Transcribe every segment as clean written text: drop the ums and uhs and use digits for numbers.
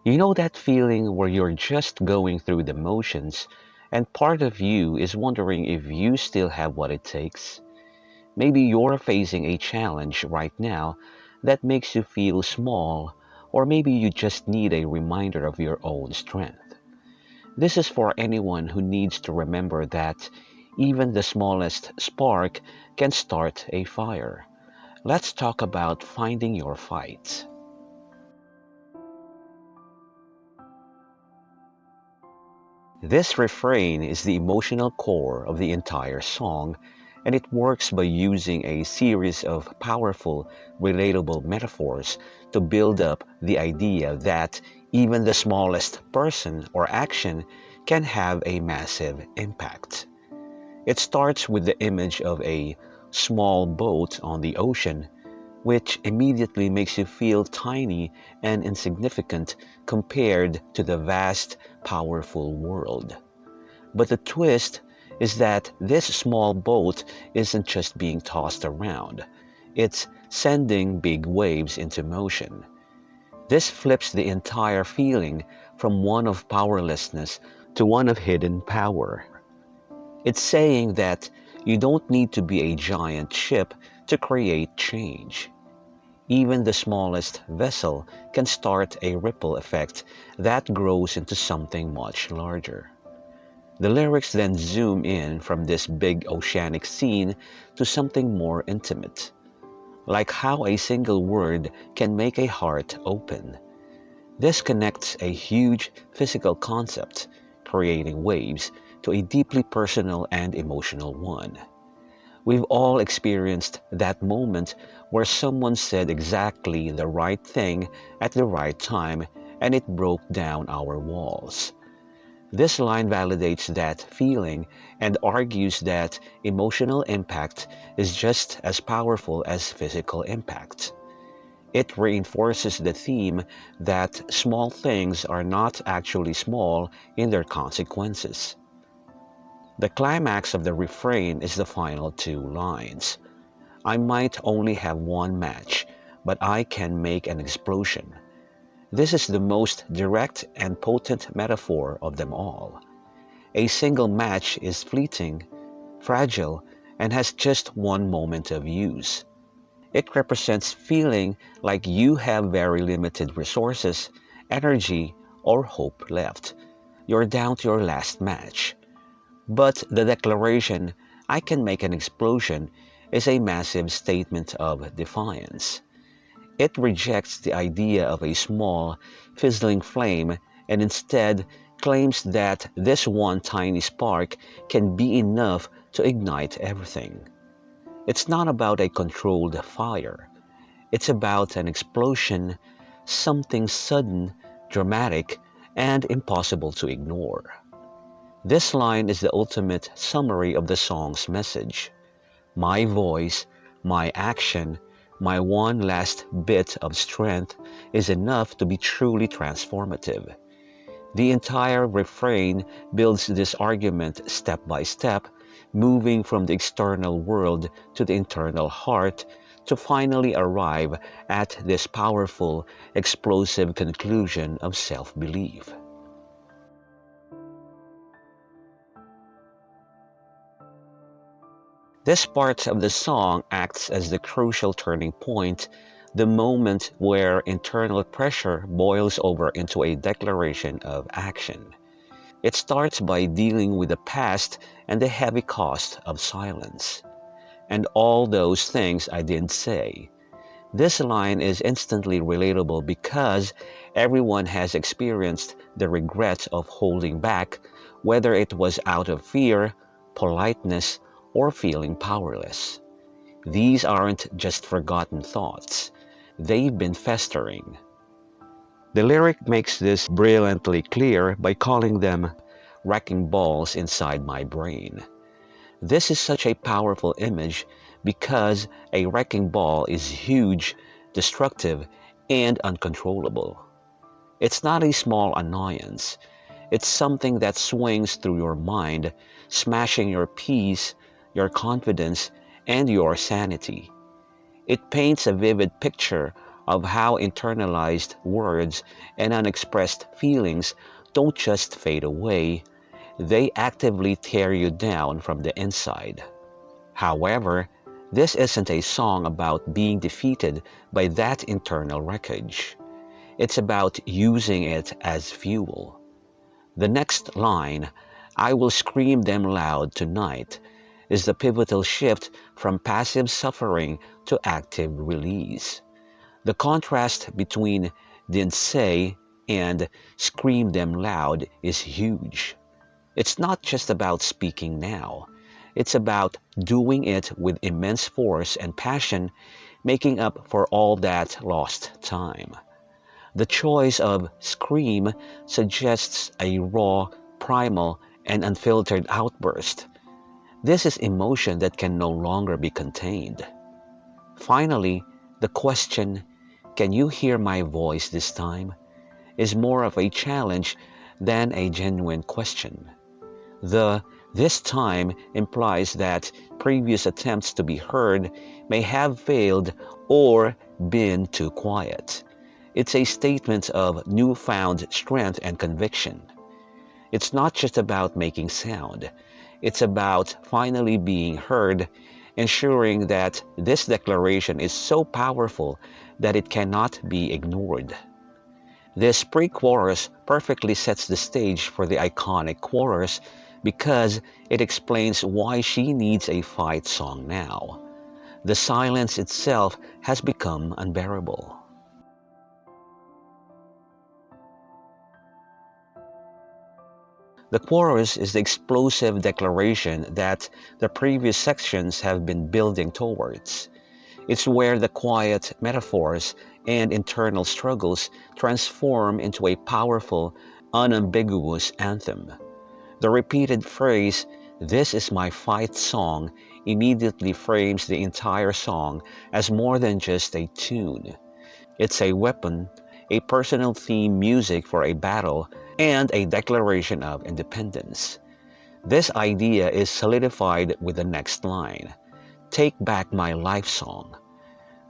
You know that feeling where you're just going through the motions and part of you is wondering if you still have what it takes? Maybe you're facing a challenge right now that makes you feel small, or maybe you just need a reminder of your own strength. This is for anyone who needs to remember that even the smallest spark can start a fire. Let's talk about finding your fight. This refrain is the emotional core of the entire song, and it works by using a series of powerful, relatable metaphors to build up the idea that even the smallest person or action can have a massive impact. It starts with the image of a small boat on the ocean, which immediately makes you feel tiny and insignificant compared to the vast, powerful world. But the twist is that this small boat isn't just being tossed around, it's sending big waves into motion. This flips the entire feeling from one of powerlessness to one of hidden power. It's saying that you don't need to be a giant ship to create change. Even the smallest vessel can start a ripple effect that grows into something much larger. The lyrics then zoom in from this big oceanic scene to something more intimate, like how a single word can make a heart open. This connects a huge physical concept, creating waves, to a deeply personal and emotional one. We've all experienced that moment where someone said exactly the right thing at the right time and it broke down our walls. This line validates that feeling and argues that emotional impact is just as powerful as physical impact. It reinforces the theme that small things are not actually small in their consequences. The climax of the refrain is the final two lines. I might only have one match, but I can make an explosion. This is the most direct and potent metaphor of them all. A single match is fleeting, fragile, and has just one moment of use. It represents feeling like you have very limited resources, energy, or hope left. You're down to your last match. But the declaration, I can make an explosion, is a massive statement of defiance. It rejects the idea of a small, fizzling flame and instead claims that this one tiny spark can be enough to ignite everything. It's not about a controlled fire. It's about an explosion, something sudden, dramatic, and impossible to ignore. This line is the ultimate summary of the song's message. My voice, my action, my one last bit of strength is enough to be truly transformative. The entire refrain builds this argument step by step, moving from the external world to the internal heart to finally arrive at this powerful, explosive conclusion of self-belief. This part of the song acts as the crucial turning point, the moment where internal pressure boils over into a declaration of action. It starts by dealing with the past and the heavy cost of silence. And all those things I didn't say. This line is instantly relatable because everyone has experienced the regret of holding back, whether it was out of fear, politeness, or feeling powerless. These aren't just forgotten thoughts. They've been festering. The lyric makes this brilliantly clear by calling them wrecking balls inside my brain. This is such a powerful image because a wrecking ball is huge, destructive, and uncontrollable. It's not a small annoyance. It's something that swings through your mind, smashing your peace, your confidence, and your sanity. It paints a vivid picture of how internalized words and unexpressed feelings don't just fade away, they actively tear you down from the inside. However, this isn't a song about being defeated by that internal wreckage. It's about using it as fuel. The next line, "I will scream them loud tonight," is the pivotal shift from passive suffering to active release. The contrast between "didn't say" and "scream them loud" is huge. It's not just about speaking now. It's about doing it with immense force and passion, making up for all that lost time. The choice of "scream" suggests a raw, primal, and unfiltered outburst. This is emotion that can no longer be contained. Finally, the question, "Can you hear my voice this time?" is more of a challenge than a genuine question. The "this time" implies that previous attempts to be heard may have failed or been too quiet. It's a statement of newfound strength and conviction. It's not just about making sound. It's about finally being heard, ensuring that this declaration is so powerful that it cannot be ignored. This pre-chorus perfectly sets the stage for the iconic chorus because it explains why she needs a fight song now. The silence itself has become unbearable. The chorus is the explosive declaration that the previous sections have been building towards. It's where the quiet metaphors and internal struggles transform into a powerful, unambiguous anthem. The repeated phrase, "This is my fight song," immediately frames the entire song as more than just a tune. It's a weapon, a personal theme music for a battle, and a declaration of independence. This idea is solidified with the next line, "Take back my life song."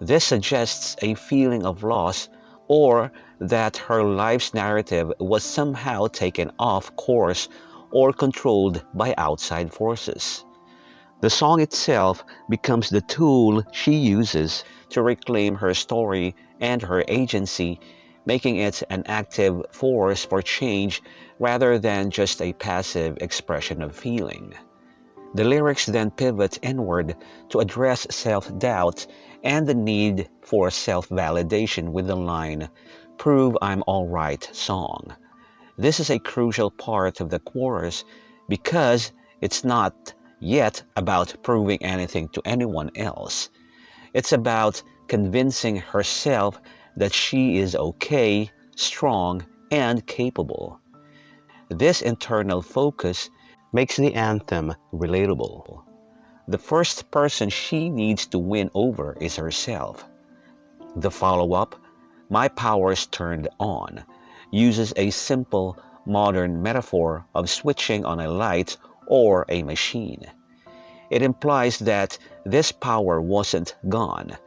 This suggests a feeling of loss or that her life's narrative was somehow taken off course or controlled by outside forces. The song itself becomes the tool she uses to reclaim her story and her agency, making it an active force for change rather than just a passive expression of feeling. The lyrics then pivot inward to address self-doubt and the need for self-validation with the line, "Prove I'm alright" song. This is a crucial part of the chorus because it's not yet about proving anything to anyone else. It's about convincing herself that she is okay, strong, and capable. This internal focus makes the anthem relatable. The first person she needs to win over is herself. The follow-up, "My Power's Turned On," uses a simple, modern metaphor of switching on a light or a machine. It implies that this power wasn't gone.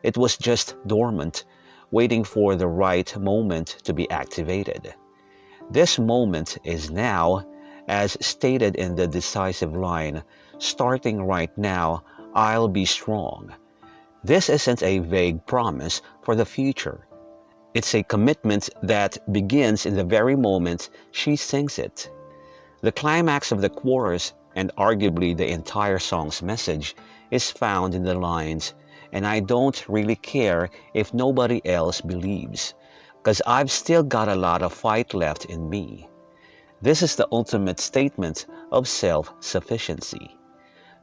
It was just dormant, waiting for the right moment to be activated. This moment is now, as stated in the decisive line, "Starting right now, I'll be strong." This isn't a vague promise for the future. It's a commitment that begins in the very moment she sings it. The climax of the chorus, and arguably the entire song's message, is found in the lines, "And I don't really care if nobody else believes, 'cause I've still got a lot of fight left in me." This is the ultimate statement of self-sufficiency.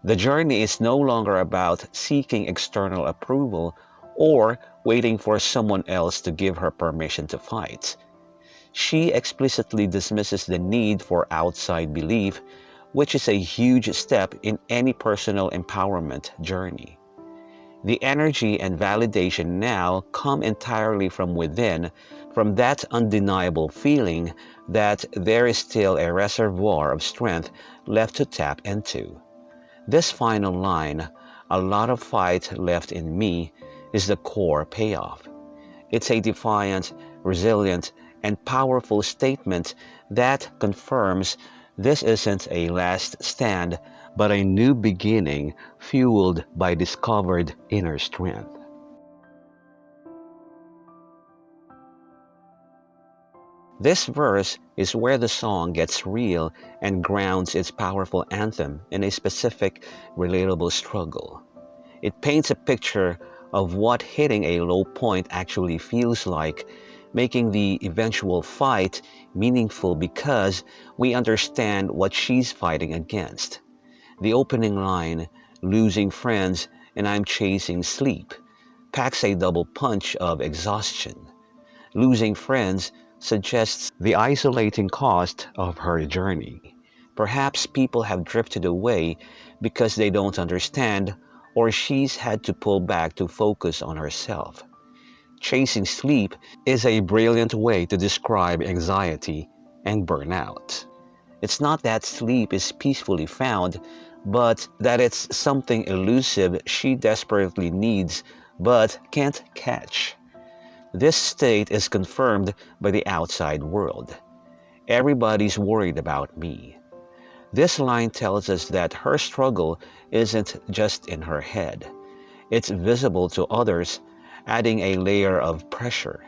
The journey is no longer about seeking external approval or waiting for someone else to give her permission to fight. She explicitly dismisses the need for outside belief, which is a huge step in any personal empowerment journey. The energy and validation now come entirely from within, from that undeniable feeling that there is still a reservoir of strength left to tap into. This final line, "A lot of fight left in me," is the core payoff. It's a defiant, resilient, and powerful statement that confirms this isn't a last stand, but a new beginning fueled by discovered inner strength. This verse is where the song gets real and grounds its powerful anthem in a specific, relatable struggle. It paints a picture of what hitting a low point actually feels like, making the eventual fight meaningful because we understand what she's fighting against. The opening line, losing friends and I'm chasing sleep, packs a double punch of exhaustion. Losing friends suggests the isolating cost of her journey. Perhaps people have drifted away because they don't understand, or she's had to pull back to focus on herself. Chasing sleep is a brilliant way to describe anxiety and burnout. It's not that sleep is peacefully found, but that it's something elusive she desperately needs but can't catch. This state is confirmed by the outside world. Everybody's worried about me. This line tells us that her struggle isn't just in her head. It's visible to others, adding a layer of pressure.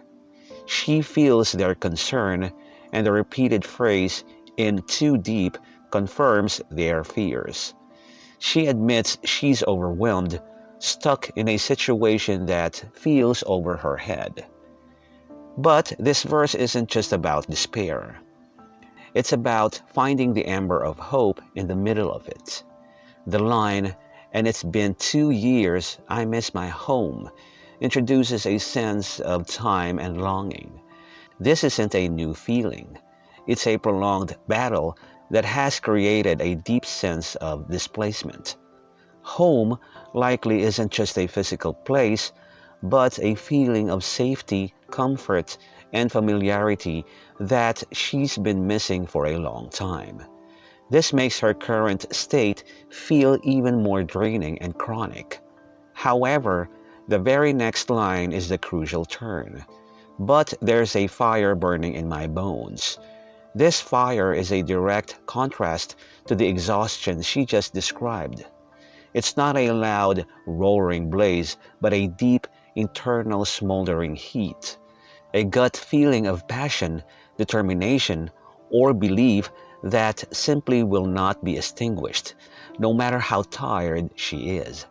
She feels their concern, and the repeated phrase, in too deep, confirms their fears. She admits she's overwhelmed, stuck in a situation that feels over her head. But this verse isn't just about despair. It's about finding the ember of hope in the middle of it. The line, and it's been 2 years, I miss my home, introduces a sense of time and longing. This isn't a new feeling. It's a prolonged battle that has created a deep sense of displacement. Home likely isn't just a physical place, but a feeling of safety, comfort, and familiarity that she's been missing for a long time. This makes her current state feel even more draining and chronic. However, the very next line is the crucial turn. But there's a fire burning in my bones. This fire is a direct contrast to the exhaustion she just described. It's not a loud, roaring blaze, but a deep, internal smoldering heat. A gut feeling of passion, determination, or belief that simply will not be extinguished, no matter how tired she is.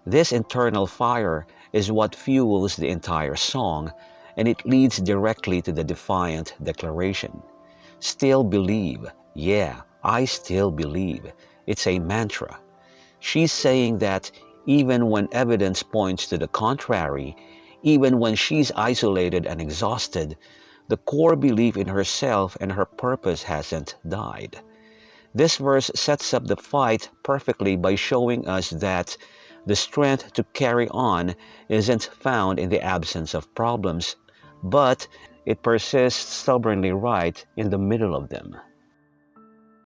This internal fire is what fuels the entire song, and it leads directly to the defiant declaration. Still believe. Yeah, I still believe. It's a mantra. She's saying that even when evidence points to the contrary, even when she's isolated and exhausted, the core belief in herself and her purpose hasn't died. This verse sets up the fight perfectly by showing us that the strength to carry on isn't found in the absence of problems, but it persists stubbornly right in the middle of them.